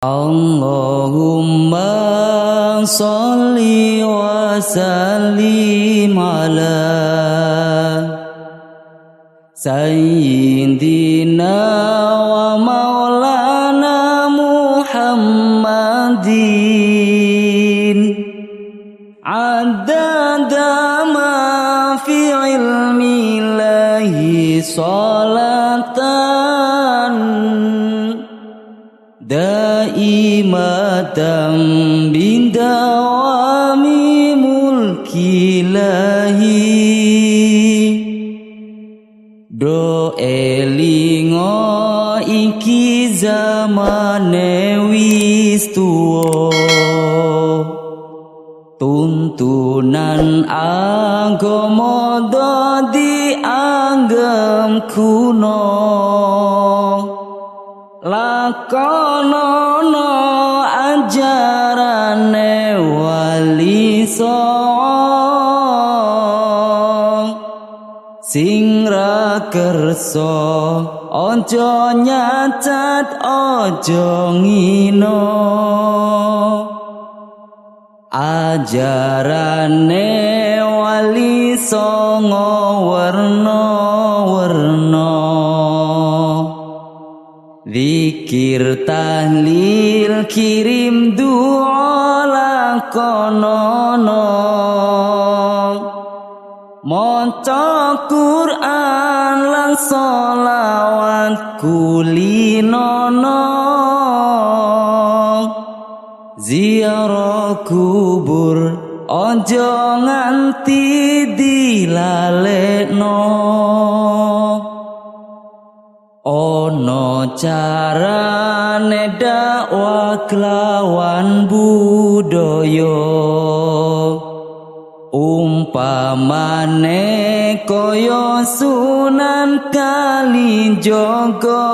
Allahumma sholli wa sallim ala sayyidina wa maulana Muhammadin adada ma fi ilmillahi salatan daimatan bidawami mulkilahi do elingo iki zamane wis tuwa tuntunan agama dadi anggem kuno lakonono ajarane wali songo sing ra kersa aja nyacat aja ngino ajarane wali songo werna-werna zikir tahlil kirim doa lakonono maca Quran lan sholawat kulinono ziarah kubur ojo nganti dilalekno ono carane dakwah kelawan budaya umpamane kaya Sunan Kalijaga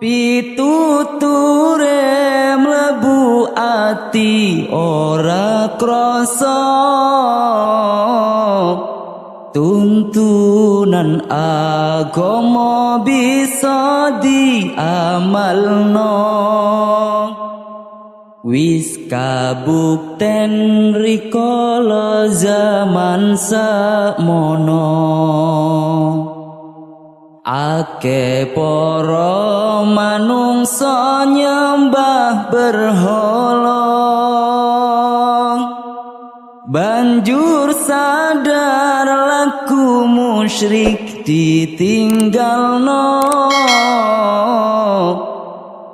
pituture mlebu ati ora krasa tuntunan agama bisa diamalno wis kabukten rikala zaman sakmono ake para manungsa nyembah berhala banjur sadar laku musyrik ditinggalno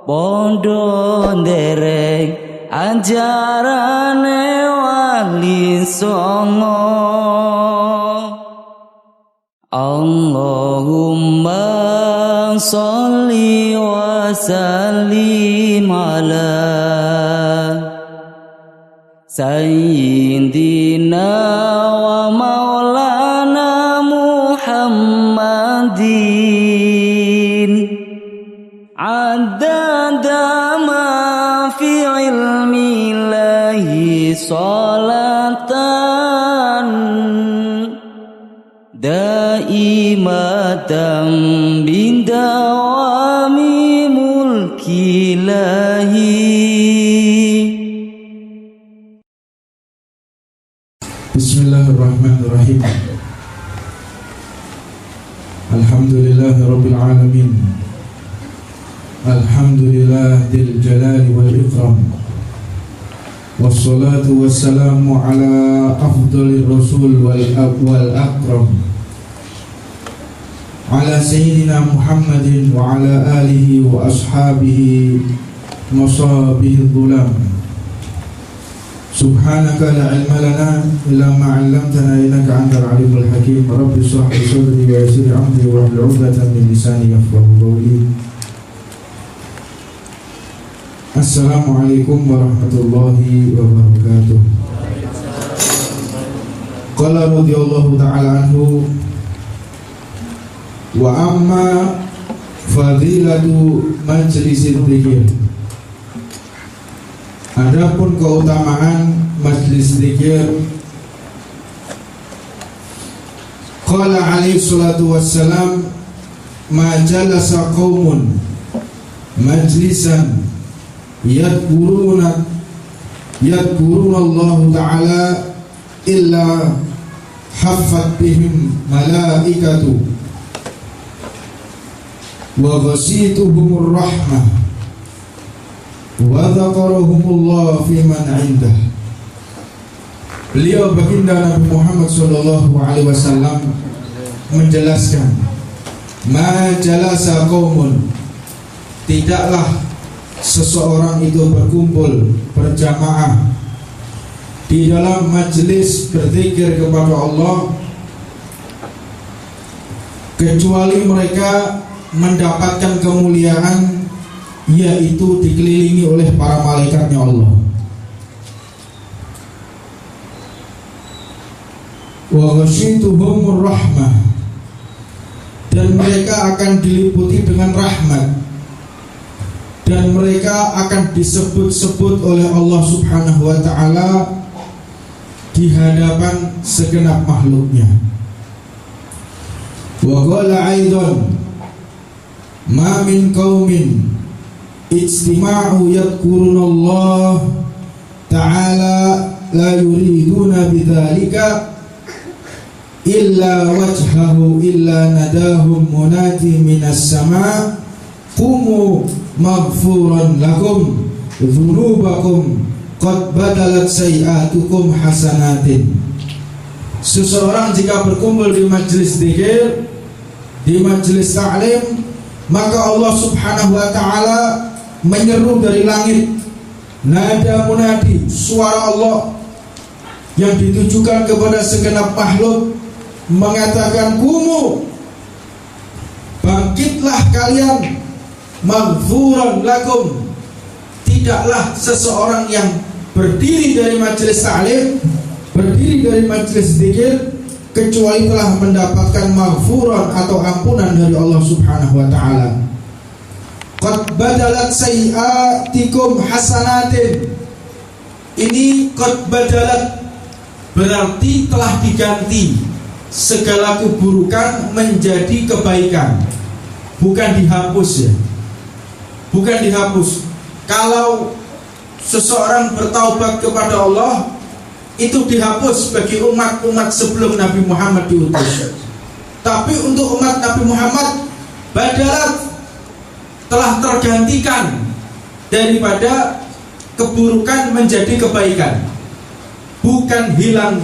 podo nderek ajarane wali songo Allahumma sholli wa sallim ala sayyidina wa maulana Muhammadin adada ma fi ilmillahi salatan daimatan bidawami mulkilahi. Bismillahirrahmanirrahim. Alhamdulillahirabbil alamin. Alhamdulillahil jalali wal ikram. Wassalatu wassalamu ala afdalir rasul wal akram. Ala sayyidina Muhammadin wa ala alihi wa ashabihi masabihil dhulam. Subhanaka la ilma lana illa ma 'allamtana innaka antal alimul hakim. Rabbi shrah li sadri wa yassir li amri wahlul 'uqdatam min lisani yafqahu qawli. Assalamualaikum warahmatullahi wabarakatuh. Qala radhiyallahu ta'ala anhu wa amma fadilatu majlisid dzikir. Adapun keutamaan majlis dzikir, qala alaihi salatu wassalam, ma jalasa qaumun majlisan yadkuruna Allah ta'ala illa haffat bihim malaikatu wa ghasituhumur rahmah wa dzakarahumullah fi man 'indah. Beliau baginda Nabi Muhammad sallallahu alaihi wasallam menjelaskan, ma jalasa qaumun, tidaklah seseorang itu berkumpul berjamaah di dalam majelis berzikir kepada Allah kecuali mereka mendapatkan kemuliaan, yaitu dikelilingi oleh para malaikatnya Allah. Wa ghasyituhumur rahmah, dan mereka akan diliputi dengan rahmat, dan mereka akan disebut-sebut oleh Allah Subhanahu wa ta'ala di hadapan segenap makhluknya. Wa qala aidan, ma min qaumin ijtima'u yadhkurunallah ta'ala la yuriduna bidzalika illa wajhahu illa nadahum munadi minas sama' qumu maghfuran lakum dzunubakum qad badalat sayi'atukum hasanatin. Seseorang jika berkumpul di majelis zikir, di majelis ta'lim, maka Allah Subhanahu wa ta'ala menyeru dari langit, nada munadi, suara Allah yang ditujukan kepada segenap makhluk, mengatakan, kumu, bangkitlah kalian, maghfuran lakum, tidaklah seseorang yang berdiri dari majelis ta'lim, berdiri dari majelis zikir, kecuali telah mendapatkan maghfuran atau ampunan dari Allah Subhanahu wa ta'ala. Qad badalat sayi'atikum hasanatin. Ini qad badalat berarti telah diganti segala keburukan menjadi kebaikan, bukan dihapus ya, bukan dihapus. Kalau seseorang bertaubat kepada Allah, itu dihapus bagi umat-umat sebelum Nabi Muhammad diutus. Tapi untuk umat Nabi Muhammad, badalat telah tergantikan daripada keburukan menjadi kebaikan. Bukan hilang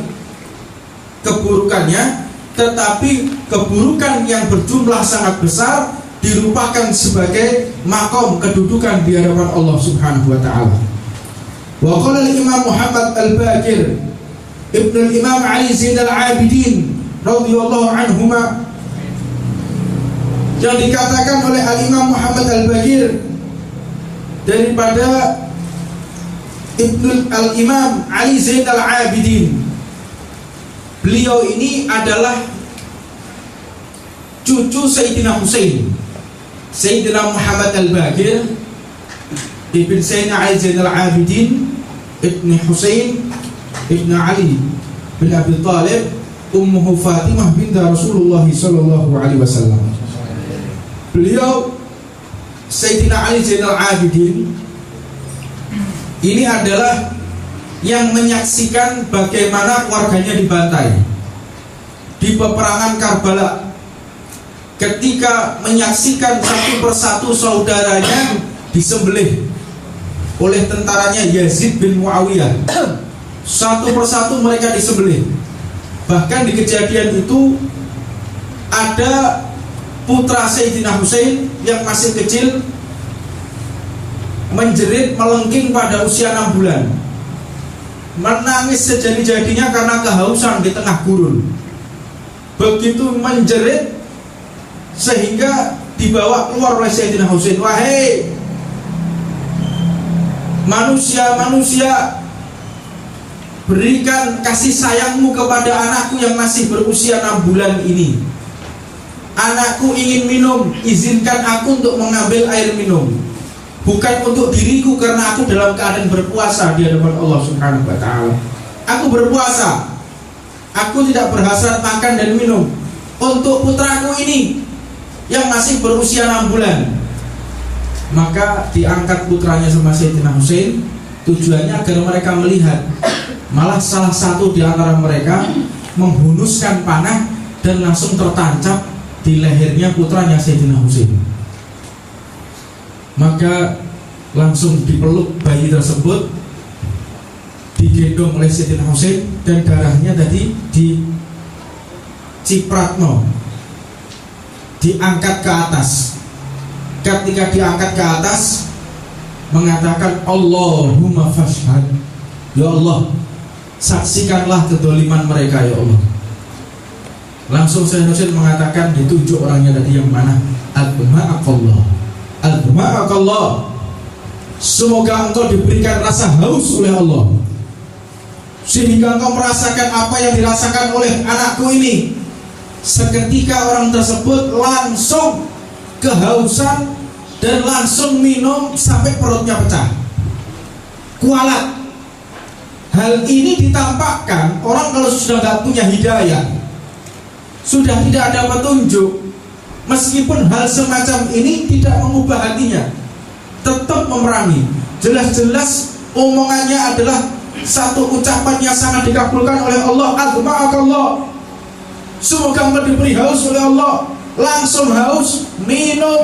keburukannya, tetapi keburukan yang berjumlah sangat besar dirupakan sebagai makom kedudukan di hadapan Allah Subhanahu wa ta'ala. Wa qala al-Imam Muhammad al-Baqir Ibn al-Imam Ali Zainal Abidin radhiyallahu anhuma, yang dikatakan oleh al-Imam Muhammad al-Baqir daripada Ibn al-Imam Ali Zainal Abidin, beliau ini adalah cucu Sayyidina Husain. Sayyidina Muhammad al-Baqir Ibn Sayyidina Ali Zainal Abidin Ibn Husain Ibn Ali bin Abi Talib, Ummuhu Fatimah binti Rasulullah sallallahu alaihi wasallam. Beliau Sayyidina Ali Zainal Abidin ini adalah yang menyaksikan bagaimana keluarganya dibantai di peperangan Karbala, ketika menyaksikan satu persatu saudaranya disembelih oleh tentaranya Yazid bin Muawiyah. Satu persatu mereka disembelih. Bahkan di kejadian itu ada putra Sayyidina Husain yang masih kecil menjerit melengking pada usia 6 bulan, menangis sejadi-jadinya karena kehausan di tengah gurun. Begitu menjerit sehingga dibawa keluar oleh Sayyidina Husain, wahai manusia-manusia, berikan kasih sayangmu kepada anakku yang masih berusia 6 bulan ini. Anakku ingin minum, izinkan aku untuk mengambil air minum. Bukan untuk diriku, karena aku dalam keadaan berpuasa di hadapan Allah Subhanahu wa ta'ala. Aku berpuasa, aku tidak berhasrat makan dan minum. Untuk putraku ini yang masih berusia 6 bulan. Maka diangkat putranya sama Sayyidina Husain, tujuannya agar mereka melihat. Malah salah satu di antara mereka menghunuskan panah dan langsung tertancap di lehernya putranya Sayyidina Husain. Maka langsung dipeluk bayi tersebut, digendong oleh Sayyidina Husain, dan darahnya tadi dicipratno, diangkat ke atas. Ketika diangkat ke atas, mengatakan Allahumma fashhad, ya Allah, saksikanlah kedoliman mereka ya Allah. Langsung Sayyidina Husain mengatakan, ditunjuk orangnya tadi yang mana, Al-Ma'akallah, Al-Ma'akallah, semoga engkau diberikan rasa haus oleh Allah, sehingga engkau merasakan apa yang dirasakan oleh anakku ini. Seketika orang tersebut langsung kehausan dan langsung minum sampai perutnya pecah, kualat. Hal ini ditampakkan orang kalau sudah tidak punya hidayah, sudah tidak ada petunjuk, meskipun hal semacam ini tidak mengubah hatinya, tetap memerangi. Jelas-jelas omongannya adalah satu ucapan yang sangat dikabulkan oleh Allah. Al-Ma'akallah, semoga engkau diberi haus oleh Allah. Langsung haus, minum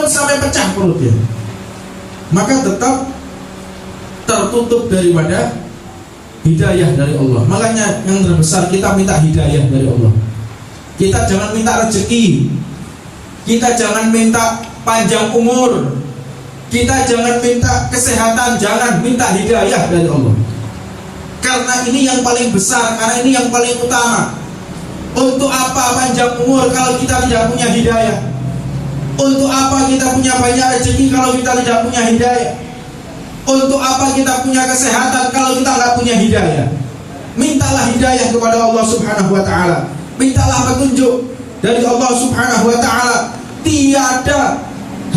sampai pecah perutnya. Maka tetap tertutup daripada hidayah dari Allah. Makanya yang terbesar kita minta hidayah dari Allah. Kita jangan minta rezeki, kita jangan minta panjang umur, kita jangan minta kesehatan, jangan minta hidayah dari Allah. Karena ini yang paling besar, karena ini yang paling utama. Untuk apa panjang umur kalau kita tidak punya hidayah? Untuk apa kita punya banyak rezeki kalau kita tidak punya hidayah? Untuk apa kita punya kesehatan kalau kita tidak punya hidayah? Mintalah hidayah kepada Allah Subhanahu wa ta'ala. Mintalah petunjuk dari Allah Subhanahu wa ta'ala. Tiada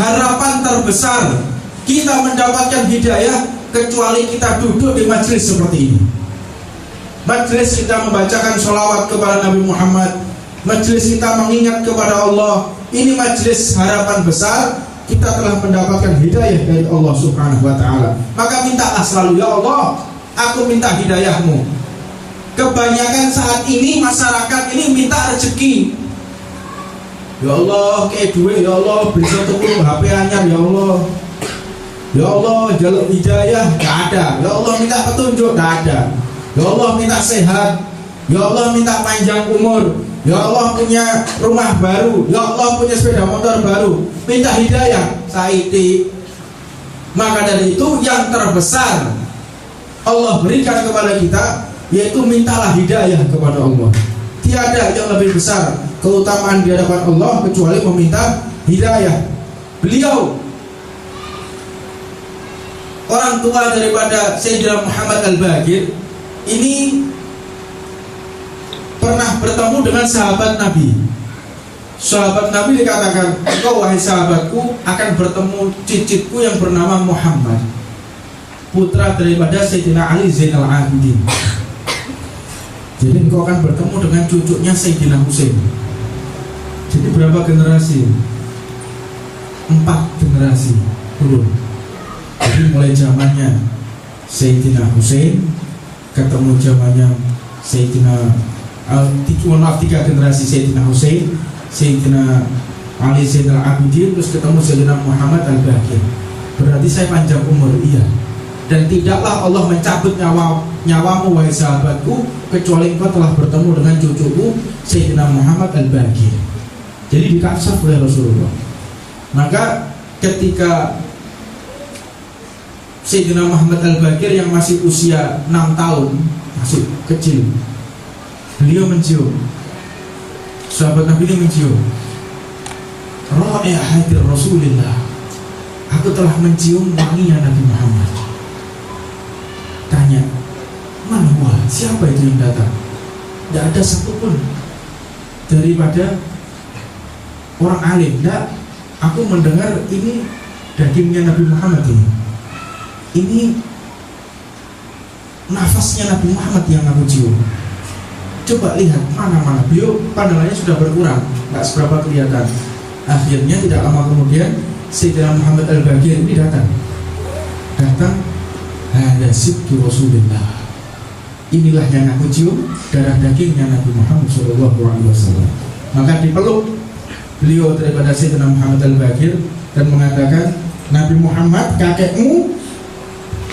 harapan terbesar kita mendapatkan hidayah kecuali kita duduk di majelis seperti ini. Majelis kita membacakan sholawat kepada Nabi Muhammad, majelis kita mengingat kepada Allah. Ini majelis harapan besar. Kita telah mendapatkan hidayah dari Allah Subhanahu wa ta'ala. Maka mintalah selalu, ya Allah, aku minta hidayahmu. Kebanyakan saat ini masyarakat ini minta rezeki. Ya Allah, kayak duit, ya Allah, beli satu HP anyar, ya Allah. Ya Allah, jaluk hidayah, gak ada. Ya Allah, minta petunjuk, gak ada. Ya Allah, minta sehat. Ya Allah, minta panjang umur. Ya Allah, punya rumah baru. Ya Allah, punya sepeda motor baru. Minta hidayah, saiti. Maka dari itu yang terbesar Allah berikan kepada kita, yaitu mintalah hidayah kepada Allah. Tiada yang lebih besar keutamaan di hadapan Allah kecuali meminta hidayah. Beliau orang tua daripada Sayyidina Muhammad Al-Baqir ini pernah bertemu dengan sahabat Nabi. Sahabat Nabi dikatakan, engkau wahai sahabatku akan bertemu cicitku yang bernama Muhammad, putra daripada Sayyidina Ali Zainal Abidin. Jadi engkau akan bertemu dengan cucunya Sayyidina Husain. Jadi berapa generasi? 4 generasi turun. Jadi mulai zamannya Sayyidina Husain ketemu zamannya Sayyidina 3 generasi Sayyidina Husain, Sayyidina Ali Zainal Abidin, terus ketemu Sayyidina Muhammad Al-Baqir. Berarti saya panjang umur, iya. Dan tidaklah Allah mencabut nyawamu wahai sahabatku kecuali engkau telah bertemu dengan cucuku Sayyidina Muhammad Al-Baqir. Jadi dikasih oleh Rasulullah. Maka ketika Sayyidina Muhammad Al-Baqir yang masih usia 6 tahun, masih kecil, beliau mencium, sahabat Nabi ini mencium, Ra'ihatir Rasulillah, aku telah mencium wanginya Nabi Muhammad. Tanya, mana wah, siapa itu yang datang? Tidak ada satupun daripada orang alim. Tidak, aku mendengar ini dagingnya Nabi Muhammad ini. Ini nafasnya Nabi Muhammad yang aku cium. Coba lihat mana-mana. Beliau pandangannya sudah berkurang, nggak seberapa kelihatan. Akhirnya tidak lama kemudian Sayyidina Muhammad Al-Baqir ini datang, hada sibtu Rasulullah. Inilah yang aku cium, darah dagingnya Nabi Muhammad SAW. Maka dipeluk beliau daripada Sayyidina Muhammad Al-Baqir dan mengatakan, Nabi Muhammad, kakekmu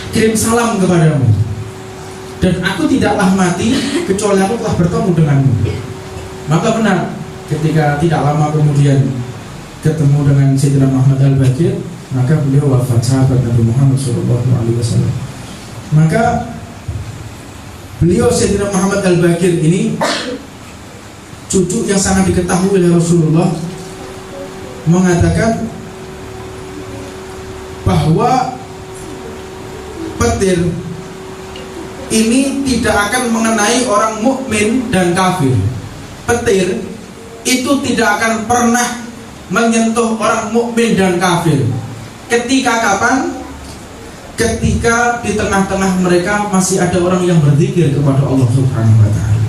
kirim salam kepadamu, dan aku tidaklah mati kecuali aku telah bertemu denganmu. Maka benar, ketika tidak lama kemudian ketemu dengan Sayyidina Muhammad Al-Baqir, maka beliau wafat, sahabat Nabi Muhammad SAW. Maka beliau Sayyidina Muhammad Al-Baqir ini cucu yang sangat diketahui oleh Rasulullah, mengatakan bahwa petir ini tidak akan mengenai orang mukmin dan kafir. Petir itu tidak akan pernah menyentuh orang mukmin dan kafir. Ketika kapan? Ketika di tengah-tengah mereka masih ada orang yang berzikir kepada Allah Subhanahu wa ta'ala.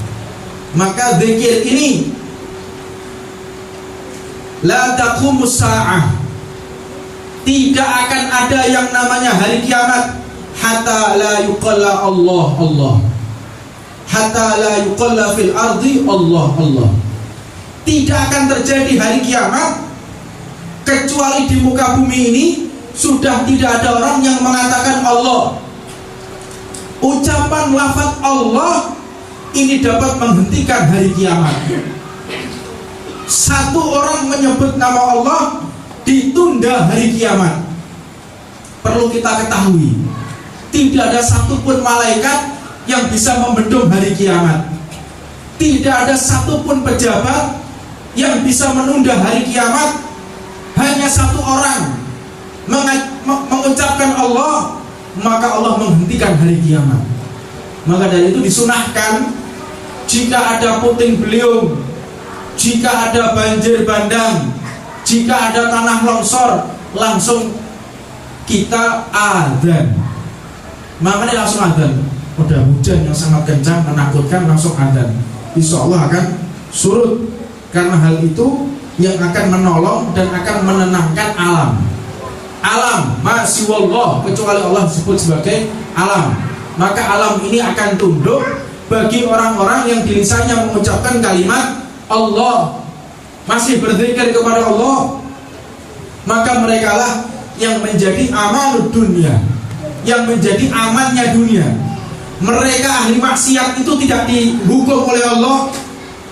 Maka zikir ini la taqumus sa'ah, tidak akan ada yang namanya hari kiamat hatta la yuqalla Allah Allah, hatta la yuqalla fil ardi Allah Allah. Tidak akan terjadi hari kiamat kecuali di muka bumi ini sudah tidak ada orang yang mengatakan Allah. Ucapan lafaz Allah ini dapat menghentikan hari kiamat. Satu orang menyebut nama Allah, ditunda hari kiamat. Perlu kita ketahui, tidak ada satupun malaikat yang bisa membendung hari kiamat. Tidak ada satupun pejabat yang bisa menunda hari kiamat. Hanya satu orang mengucapkan Allah, maka Allah menghentikan hari kiamat. Maka dari itu disunahkan, jika ada puting beliung, jika ada banjir bandang, jika ada tanah longsor, langsung kita adzan. Makanya langsung adzan. Udah hujan yang sangat kencang menakutkan, langsung adzan. Insya Allah akan surut. Karena hal itu yang akan menolong dan akan menenangkan alam. Alam masih wallah, kecuali Allah disebut sebagai alam. Maka alam ini akan tunduk bagi orang-orang yang di lisannya mengucapkan kalimat Allah, masih berzikir kepada Allah. Maka mereka lah yang menjadi aman dunia, yang menjadi amannya dunia. Mereka ahli maksiat itu tidak dihukum oleh Allah.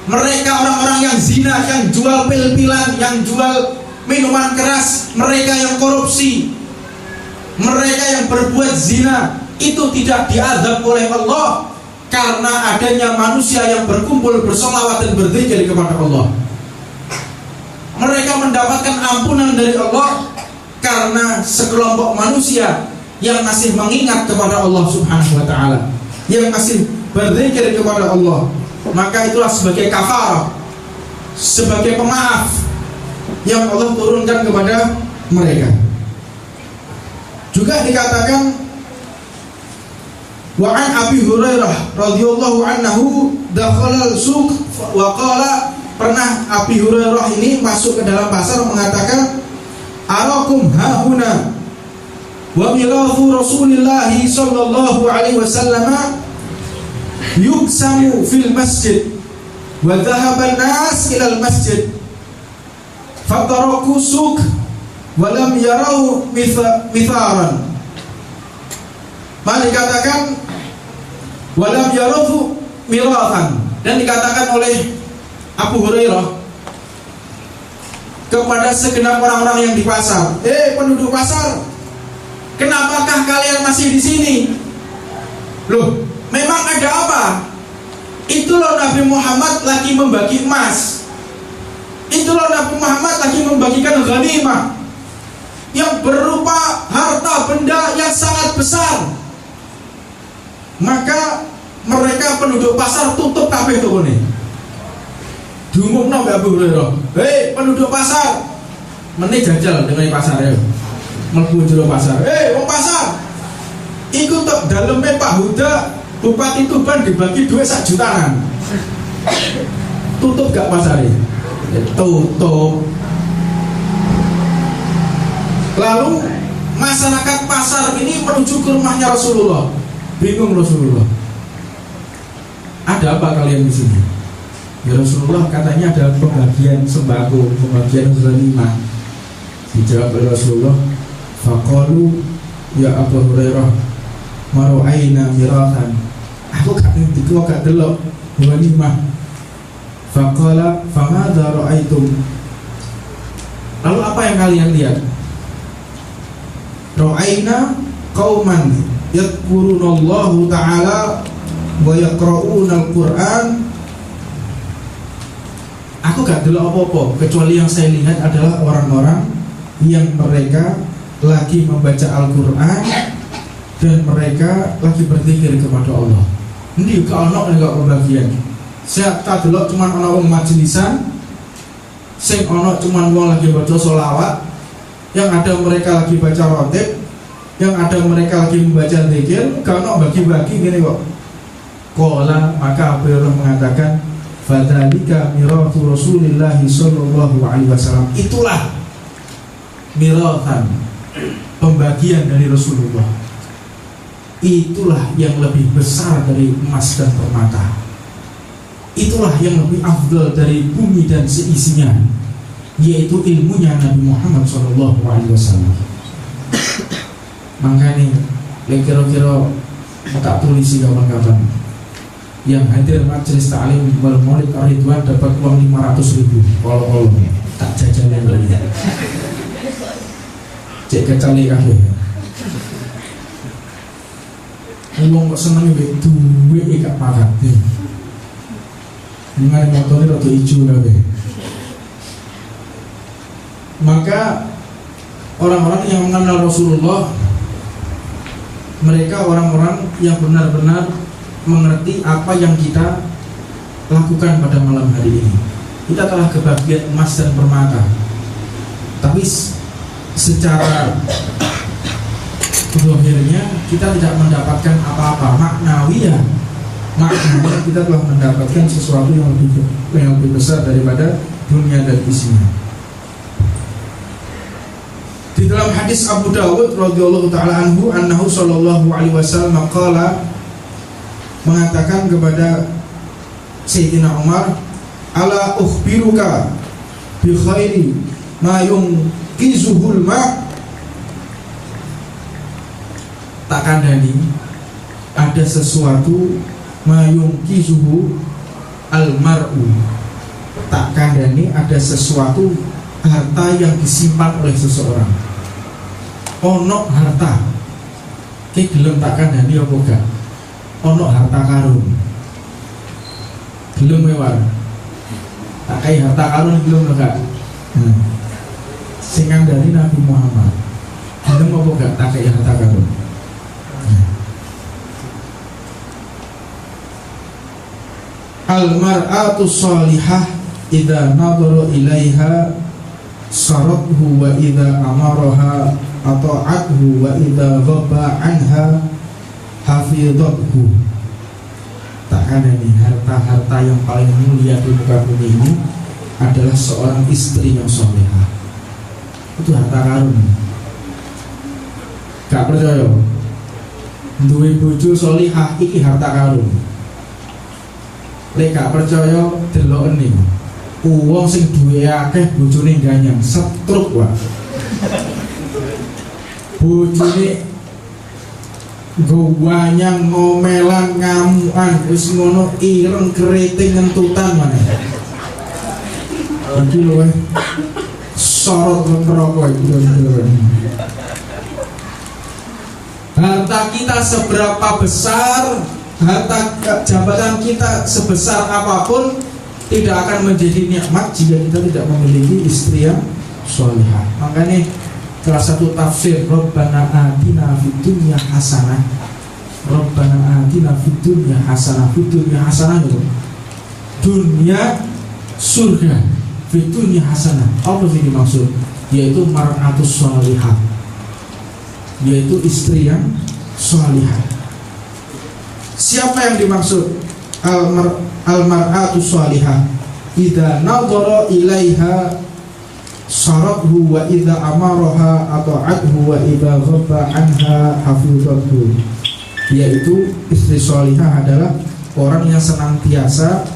Mereka orang-orang yang zina, yang jual pil-pilan, yang jual minuman keras, mereka yang korupsi, mereka yang berbuat zina, itu tidak diazab oleh Allah karena adanya manusia yang berkumpul bersolawat dan berzikir kepada Allah. Mereka mendapatkan ampunan dari Allah karena sekelompok manusia yang masih mengingat kepada Allah Subhanahu wa ta'ala, yang masih berzikir kepada Allah. Maka itulah sebagai kafarah, sebagai pemaaf yang Allah turunkan kepada mereka. Juga dikatakan, wa an Abi Hurairah radhiyallahu anhu dakhala al-suq wa qala, pernah Abi Hurairah ini masuk ke dalam pasar mengatakan, arakum hahuna wa mirathu Rasulillah sallallahu alaihi wasallam yuksamu fil masjid wa dhahaba an-nas ila al-masjid fataraku suq wa lam yarau mitharan. Maka dikatakan wa lam yarau mirathan, dan dikatakan oleh Abu Hurairah kepada segenap orang-orang yang di pasar, penduduk pasar, kenapakah kalian masih di sini? Loh, memang ada apa? Itu loh Nabi Muhammad lagi membagi emas. Itu loh Nabi Muhammad lagi membagikan ghanimah yang berupa harta benda yang sangat besar. Maka mereka penduduk pasar tutup kabeh tokone. Diumumno mbek Abu Hurairah, penduduk pasar, meneh jajal dengan pasar ya. Mlebu jero pasar. Wong pasar. Iku tok daleme Pak Huda Bupati Tuban dibagi duit 1 jutaan. Tutup gak pasarnya? Tutup. Lalu masyarakat pasar ini menuju ke rumahnya Rasulullah. Bingung Rasulullah. Ada apa kalian di sini? Ya Rasulullah, katanya ada pembagian sembako, pembagian ghanimah. Dijawab oleh Rasulullah, faqalu ya Abu Hurairah maru'aina miratan. Aku gak ngerti, aku gak delok ghanimah. Faqala famadza ra'aitum. Lalu apa yang kalian lihat? Ra'aina qauman yadhkurunallahu ta'ala wa yaqra'unal Qur'an. Aku gak delok apa-apa, kecuali yang saya lihat adalah orang-orang yang mereka lagi membaca Al-Quran dan mereka lagi berzikir kepada Allah. Ini juga ono nek pembagian. Saya tak delok cuman ono wong majelisan, sing ono cuman wong lagi baca sholawat, yang ada mereka lagi baca rotib, yang ada mereka lagi membaca zikir, gak ono bagi-bagi gini kok. Qala, maka Abu Hurairah mengatakan, fadzalika mirathu Rasulillah sallallahu alaihi wasallam. Itulah miratan, pembagian dari Rasulullah. Itulah yang lebih besar dari emas dan permata. Itulah yang lebih afdal dari bumi dan seisinya, yaitu ilmunya Nabi Muhammad sallallahu alaihi wasallam. Makanya kira-kira tak tulis kawan-kawan yang hadir majelis ta'lim wal maulid ar-ridwan dapat uang 500.000. Kalau tak jajanan lagi. Cek kecali kabeh. Wong kok seneng mbek duwe gak pakate. Ningali motore rada ijo kabeh. Maka orang-orang yang mengenal Rasulullah, mereka orang-orang yang benar-benar mengerti apa yang kita lakukan pada malam hari ini. Kita telah kebagian emas dan permata, tapi secara zahirnya kita tidak mendapatkan apa-apa. Maknawiyah, maknanya kita telah mendapatkan sesuatu yang lebih besar daripada dunia dan isinya. Di dalam hadis Abu Dawud radhiyallahu taala anhu, annahu sallallahu alaihi wasallam qala, mengatakan kepada Sayyidina Umar, ala ukhbiruka bi khairi ma yunqizuhul ma. Tak kandani, ada sesuatu ma yunqizuhu al mar'u. Tak kandani, ada sesuatu harta yang disimpan oleh seseorang. Ono harta, ki gelem tak kandani apa gak? Ono harta karun, belum mewah. Tak kayak harta karun belum enggak. Sing dari Nabi Muhammad, belum apa enggak tak kayak harta karun. Al mar'atu shalihah idza nadhara ilaiha sarathu wa idza amaraha ata'athu wa idza ghaba anha hafidhathu. Tak ada nih, harta-harta yang paling mulia di muka bumi ini adalah seorang istri yang solehah. Itu harta karun. Gak percaya? Duwe bojo solehah iki harta karun. Lek gak percaya delok nih. Wong sing duwe akeh bojone ganyang setruk wae. Bojone gowanyang ngomelan ngamuan wis ngono ireng keriting ngentutan maneh. Iki lho sorot neraka iki. Harta kita seberapa besar, harta jabatan kita sebesar apapun, tidak akan menjadi nikmat jika kita tidak memiliki istri yang sholihah. Makanya salah satu tafsir Rabbana atina fid dunya hasanah. Rabbana atina fid dunya hasanah. Fid dunya hasanah itu dunia surga. Fid dunya hasanah. Apa sih dimaksud? Yaitu mar'atus sholihah, yaitu istri yang sholihah. Siapa yang dimaksud al mar'atus sholihah? Idza nadhara ilaiha syarathu wa idza amaraha ata'athu wa idza ghabba anha hafizathu. Yaitu istri sholihah adalah orang yang senantiasa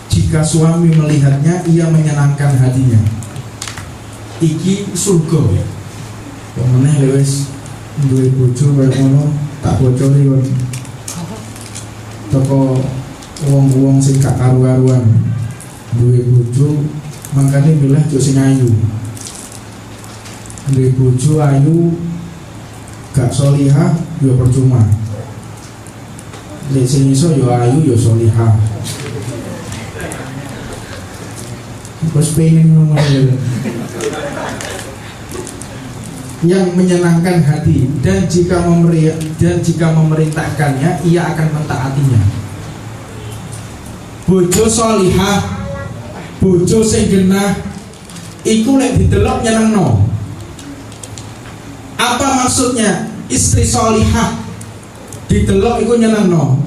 jika suami melihatnya ia menyenangkan hatinya. Iki surga. Wong meneh wis duwe bojo kaya ngono tak bocori kon. Toko wong-wong sing gak karu-karuan duwe bojo makane milih jo sing ayu. Duwe bojo ayu gak sholihah ya percuma. Lek sing iso ya ayu ya sholihah. Terus pengen ngomong yang menyenangkan hati dan jika memerintahkannya ia akan mentaatinya. Bojo sholihah, bojo sing genah iku lek didelok nyenengno. Apa maksudnya? Istri sholihah didelok iku nyenengno.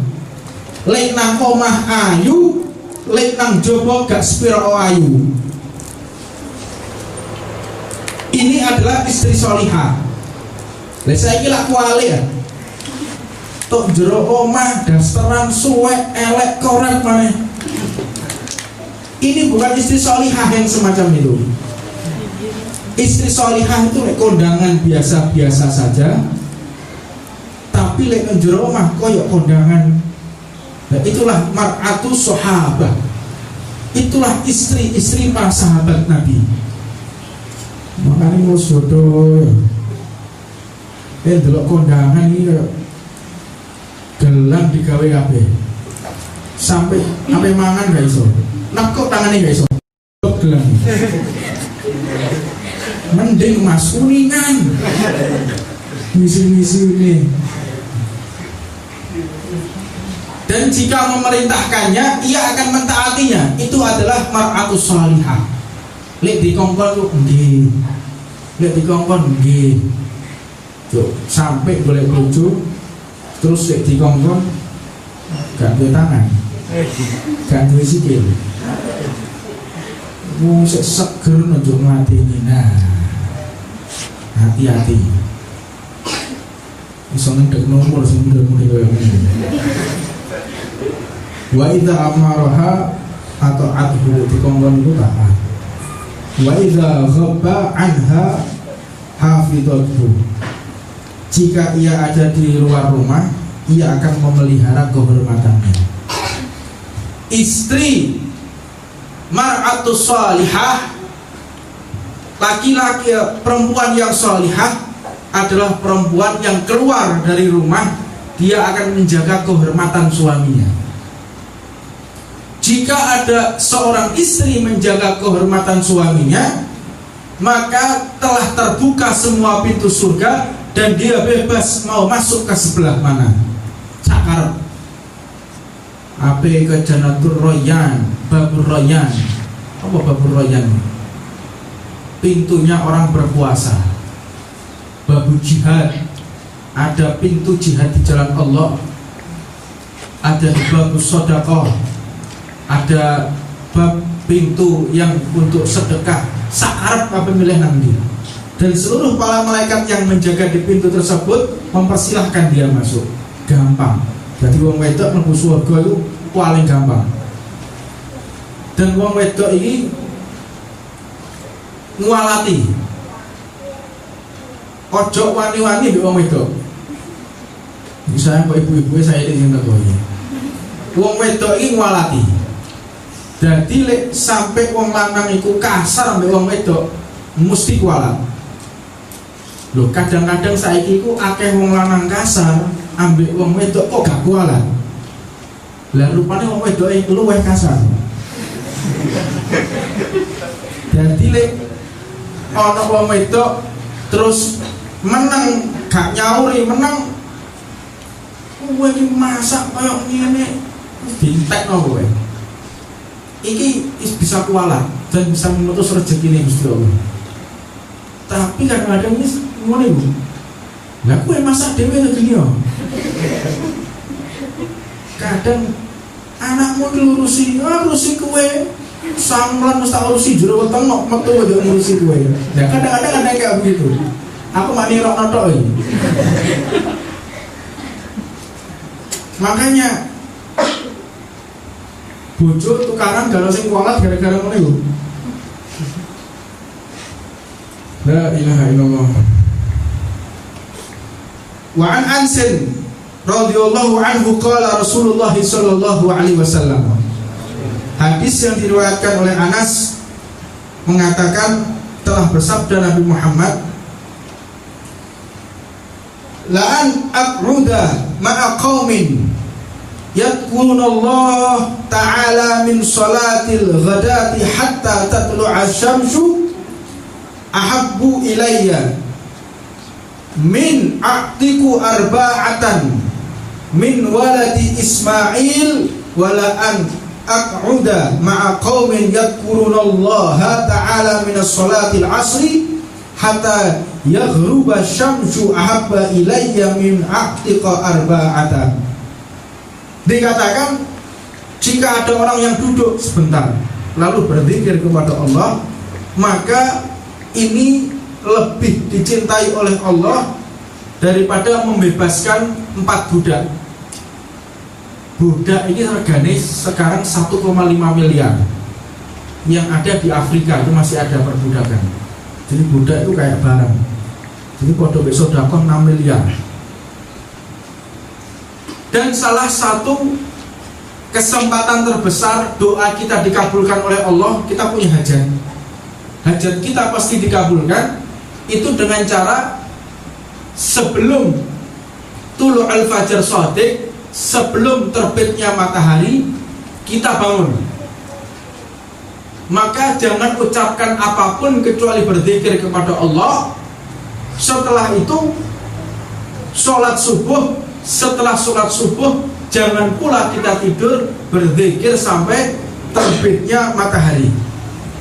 Lek nang omah ayu, lek nang jowo gak sepiro ayu. Ini adalah istri sholihah. Lah saiki lak kuali ya. Tok jero omah dasteran suwek elek korek maneh. Ini bukan istri sholihah yang semacam itu. Istri sholihah itu lek kondangan biasa-biasa saja. Tapi lek jero omah koyo kondangan. Nah, itulah mar'atus sahabah. Itulah istri-istri para sahabat Nabi. Makanya mau jodoh delok kondangan ini gelang digawe kabeh sampai mangan gak iso nekuk tangannya gak iso gelang mending mas kuningan misi-misi ini. Dan jika memerintahkannya ia akan mentaatinya. Itu adalah mar'atus sholihah. Lek dikongkon lu nggih. Lek dikongkon nggih. Cuk, sampai boleh bojo terus lek dikongkon gak duwe tangan. Gak duwe sikil. Wong sik seger nunjuk ngadeni. Nah. Hati-hati. Iso ngendek nomor sing mudhe-mudhe koyo ngene. Wa idza amaraha atau adhu dikongkon itu taat. Wa idza ghabba anha hafizathu. Jika ia ada di luar rumah, ia akan memelihara kehormatannya. Istri mar'atus sholihah, laki-laki perempuan yang sholihah adalah perempuan yang keluar dari rumah, dia akan menjaga kehormatan suaminya. Jika ada seorang istri menjaga kehormatan suaminya, maka telah terbuka semua pintu surga dan dia bebas mau masuk ke sebelah mana. Cakar ape ke Jannatul Rayyan, Babur Rayyan. Apa Babur Rayyan? Pintunya orang berpuasa. Babu jihad, ada pintu jihad di jalan Allah. Ada babu sedekah, ada bab pintu yang untuk sedekah. Sakarep apa milih nanti. Dan seluruh para malaikat yang menjaga di pintu tersebut mempersilahkan dia masuk. Gampang. Jadi wong wedok mlebu surga itu paling gampang. Dan wong wedok ini ngualati. Ojo wani-wani mbek wong wedok. Misalnya kok ibu-ibu saya ini yang takoki. Wong wedok iki ngualati. Jadi lek sampai wong lanang iku kasar mbek wong wedok, mesti kualat. Loh, kadang-kadang saiki iku akeh wong lanang kasar ambek wong wedok kok gak kualat. Lah rupane wong wedok iki luwih kasar. Jadi lek ana wong wedok terus menang gak nyauri menang, kowe iki masak koyo ngene dintekno kowe. Iki bisa kualat dan bisa memutus rezeki ini Gusti Allah. Tapi kadang-kadang ini ngono iku. Lah kowe masak dhewe to gini yo. Kadang anakmu dilurusi, ngurusi kowe, Samlan mesti urusi jero weteng nok metu aja ngurusi kowe. Ya kadang-kadang ada kayak begitu. Aku mani rok notok iki. Makanya bojo tukaran gak sing kualat gara-gara ngono iku. La ilaha illallah. Wa an Ansin radhiyallahu anhu qala Rasulullah sallallahu alaihi wasallam. Hadis yang diriwayatkan oleh Anas mengatakan telah bersabda Nabi Muhammad, la an aq'uda ma'a qaumin yadhkuruna Allah ta'ala min salatil ghadati hatta tatlu'a asy-syamsu ahabbu ilayya min a'tiku arba'atan min waladi Ismail wala an aq'uda ma'a qaumin yadhkurunallaha ta'ala min as-salatil 'ashri hatta yaghruba syamsu ahabba ilayya min a'tiqa arba'atan. Dikatakan jika ada orang yang duduk sebentar lalu berzikir kepada Allah, maka ini lebih dicintai oleh Allah daripada membebaskan 4 budak. Budak ini regane sekarang 1,5 miliar. Yang ada di Afrika itu masih ada perbudakan. Jadi budak itu kayak barang. Jadi kodok besok dakon 6 miliar. Dan salah satu kesempatan terbesar doa kita dikabulkan oleh Allah, kita punya hajat. Hajat kita pasti dikabulkan itu dengan cara sebelum tulu al-fajar shadiq, sebelum terbitnya matahari kita bangun. Maka jangan ucapkan apapun kecuali berzikir kepada Allah. Setelah itu sholat subuh. Setelah sholat subuh jangan pula kita tidur, berzikir sampai terbitnya matahari.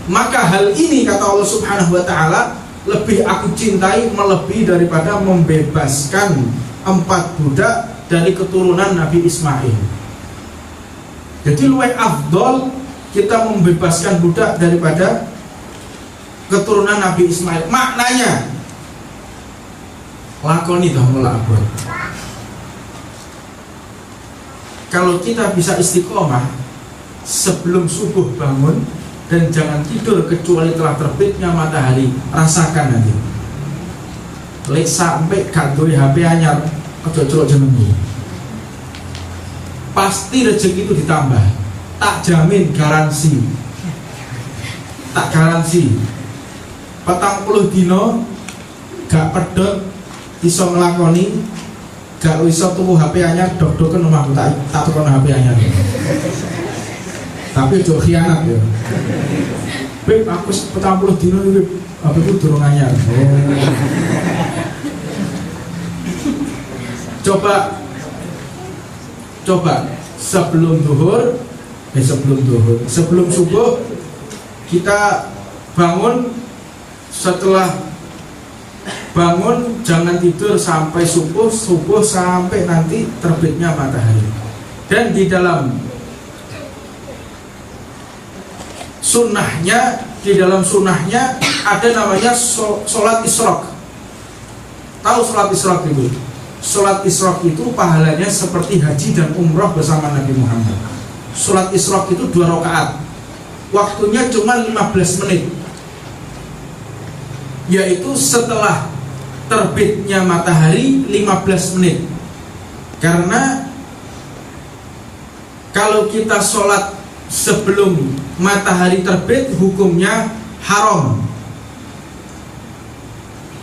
Maka hal ini kata Allah Subhanahu wa ta'ala lebih aku cintai melebihi daripada membebaskan 4 budak dari keturunan Nabi Ismail. Jadi luwih afdol kita membebaskan budak daripada keturunan Nabi Ismail. Maknanya lakoni dah melakon. Kalau kita bisa istiqomah sebelum subuh bangun dan jangan tidur kecuali telah terbitnya matahari, rasakan nanti. Lek sampai gak duwe HP anyar, aja celok jenengmu. Pasti rezeki itu ditambah. Tak jamin, garansi. Tak garansi. 40 dino gak pedot iso nglakoni, gak iso tuku HP anyar, dok-doken omahku tak tukon HP anyar. Tapi ojo khianat ya. Beb, aku 40 dino iki HP-ku durung anyar. Coba sebelum subuh kita bangun. Setelah bangun jangan tidur sampai subuh sampai nanti terbitnya matahari. Dan di dalam sunnahnya ada namanya sholat isyraq. Tahu sholat isyraq itu? Sholat isyraq itu pahalanya seperti haji dan umrah bersama Nabi Muhammad. Sholat isyraq itu 2 rakaat. Waktunya cuma 15 menit. Yaitu setelah terbitnya matahari 15 menit. Karena kalau kita sholat sebelum matahari terbit hukumnya haram.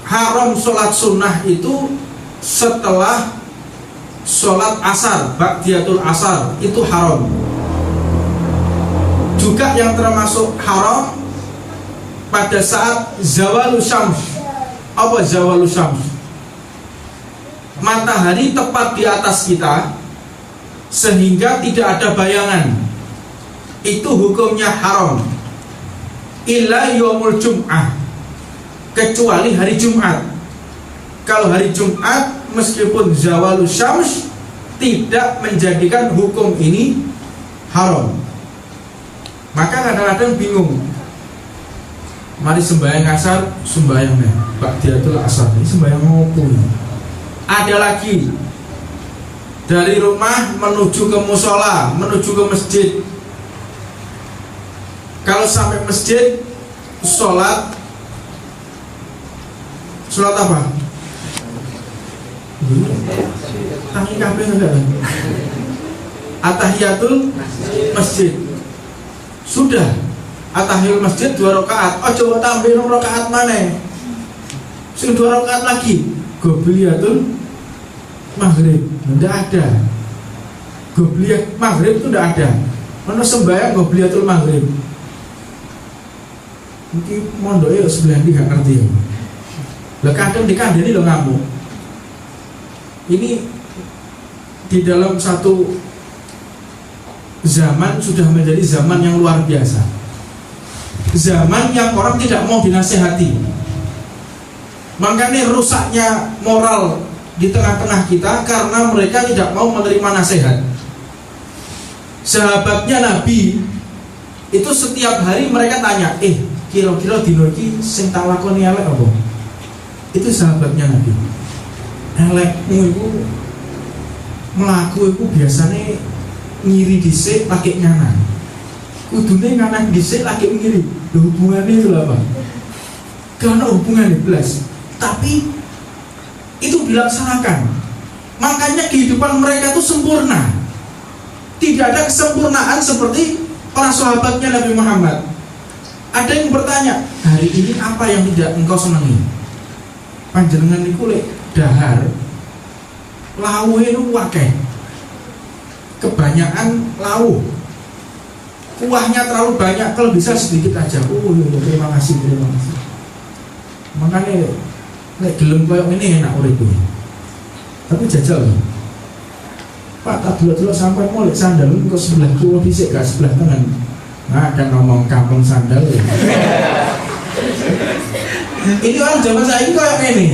Haram sholat sunnah itu setelah sholat asar, ba'diyatul asar, itu haram. Juga yang termasuk haram pada saat zawalus syams. Apa zawalus syams? Matahari tepat di atas kita sehingga tidak ada bayangan. Itu hukumnya haram. Illa yaumul jum'ah, kecuali hari Jumat. Kalau hari Jumat meskipun zawalus syams tidak menjadikan hukum ini haram. Maka kadang-kadang bingung. Mari sembahyang asar, sembahyangnya Ba'diyatul asar, ini sembahyang ngopo ini? Ada lagi dari rumah menuju ke musola, menuju ke masjid. Kalau sampai masjid, sholat apa? Tangi kabeh enggak? Atahiyatul masjid. Sudah. Atahiyatul masjid 2 rakaat. Ojo tambahin rakaat maneh. Sing 2 rakaat lagi. Qobliyatul maghrib. Enggak ada. Qobliyah maghrib itu enggak ada. Ono sembahyang qobliyatul maghrib. Mungkin mondoke sebelah iki gak ngerti ya. Lah kadang dikandani lo ngamuk. Ini di dalam satu zaman sudah menjadi zaman yang luar biasa. Zaman yang orang tidak mau dinasehati. Makanya rusaknya moral di tengah-tengah kita karena mereka tidak mau menerima nasihat. Sahabatnya Nabi itu setiap hari mereka tanya, kira-kira dino iki sing tak lakoni elek apa? Itu sahabatnya Nabi. Elekmu itu melaku itu biasanya ngiri dhisik lagi nganan. Kudune nganan dhisik lagi ngiri. Hubungannya itu apa? Karena hubungannya belas. Tapi itu dilaksanakan. Makanya kehidupan mereka itu sempurna. Tidak ada kesempurnaan seperti para sahabatnya Nabi Muhammad. Ada yang bertanya, hari ini apa yang tidak engkau senangi? Panjenengan niku lek dahar lawuhe niku akeh. Kebanyakan lawuh. Kuahnya terlalu banyak, kalau bisa sedikit aja. Oh, terima kasih. Makanya lek gelem koyo ngene enak urip. Tapi jajal. Pak, tak dulu sampai molek sandal kok sebelah kiri dhisik gak sebelah tengah. Nah, kan ngomong kampung sandal. Ini orang zaman saiki koyo ngene.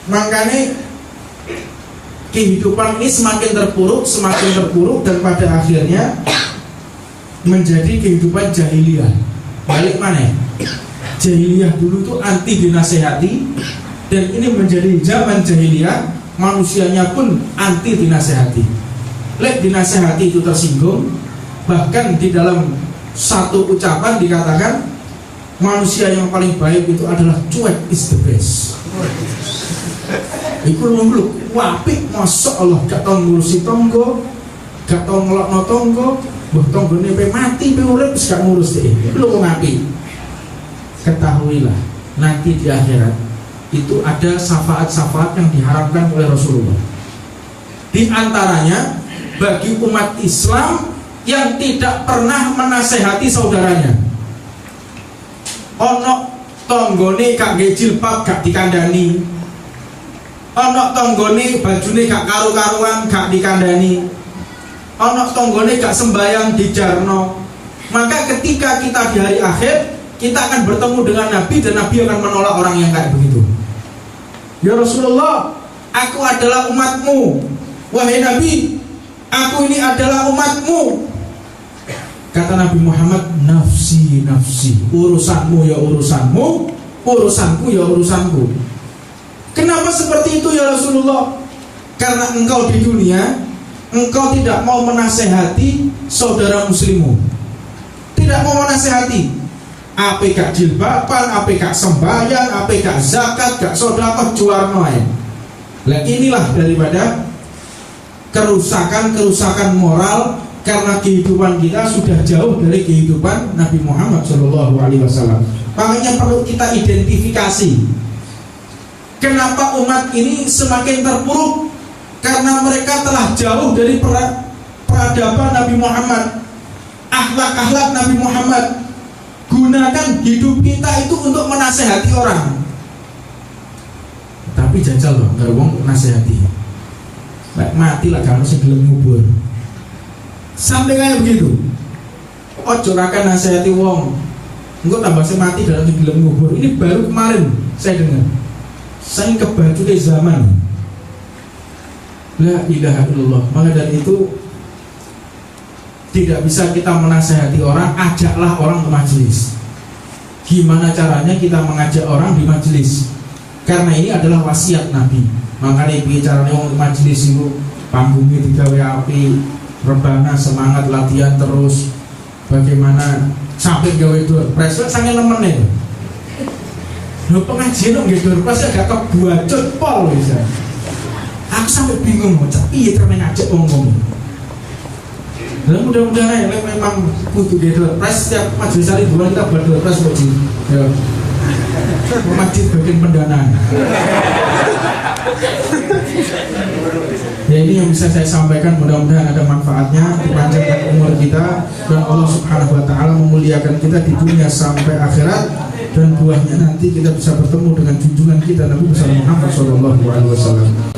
Makanya kehidupan ini semakin terpuruk dan pada akhirnya menjadi kehidupan jahiliyah. Balik mana? Jahiliyah dulu tuh anti dinasehati, dan ini menjadi zaman jahiliyah, manusianya pun anti dinasehati. Lek dinasehati itu tersinggung, bahkan di dalam satu ucapan dikatakan manusia yang paling baik itu adalah cuek is the best. Iku lumluk, wapik, masya Allah, gak tau ngurusi tonggo, gak tau ngelokno tonggo, buh tonggone pe mati, pe urip, gak ngurus deh. Lu mau ngapi? Ketahuilah, nanti di akhirat itu ada syafaat-syafaat yang diharapkan oleh Rasulullah. Di antaranya bagi umat Islam yang tidak pernah menasehati saudaranya. Ono tonggone gak jilbab, gak dikandani. Ono tonggone bajune gak karu-karuan, gak dikandani. Ono tonggone gak sembayang dijarno. Maka ketika kita di hari akhir, kita akan bertemu dengan Nabi, dan Nabi akan menolak orang yang kayak begitu. Ya Rasulullah, aku adalah umatmu. Wahai Nabi, aku ini adalah umatmu. Kata Nabi Muhammad, nafsi, nafsi. Urusanmu ya urusanmu, urusanku ya urusanku. Kenapa seperti itu ya Rasulullah? Karena engkau di dunia, engkau tidak mau menasehati saudara muslimmu. Tidak mau menasehati. Apa gak jilbaban, apa gak sembahyang, apa gak zakat, gak sedekah, juarno ae. Lah inilah daripada kerusakan moral, karena kehidupan kita sudah jauh dari kehidupan Nabi Muhammad SAW. Makanya perlu kita identifikasi. Kenapa umat ini semakin terpuruk? Karena mereka telah jauh dari peradaban Nabi Muhammad, akhlak-akhlak Nabi Muhammad. Gunakan hidup kita itu untuk menasehati orang. Tapi jajal loh, gak wong nasehati. Baik mati lah kamu sebelum ngubur. Sampai kayak begitu. Ojo rakan nasehati wong. Engkau tambah mati dalam sebelum ngubur. Ini baru kemarin saya dengar. Saya kebacu dari zaman. La ilaha illallah. Maka dari itu tidak bisa kita menasehati orang, ajaklah orang ke majelis. Gimana caranya kita mengajak orang di majelis? Karena ini adalah wasiat Nabi. Makanya bicaranya orang ke majelis itu panggungnya digawe api, rebana semangat latihan terus. Bagaimana sampai gawe doorpress sange nemen. Lho pengajian kok nggih doorpress agak kebuacut pol wis. Aku sampai bingung mau piye cara ngajak wong-wong. Lah mudah-mudahan memang kudu nggih doorpress setiap majelis ribuan kita buat doorpress kok Ji. Ya. Masjid bagian pendanaan. Ya ini yang bisa saya sampaikan, mudah-mudahan ada manfaatnya, dipanjangkan umur kita dan Allah Subhanahu wa taala memuliakan kita di dunia sampai akhirat, dan buahnya nanti kita bisa bertemu dengan junjungan kita Nabi Muhammad sallallahu alaihi wasallam.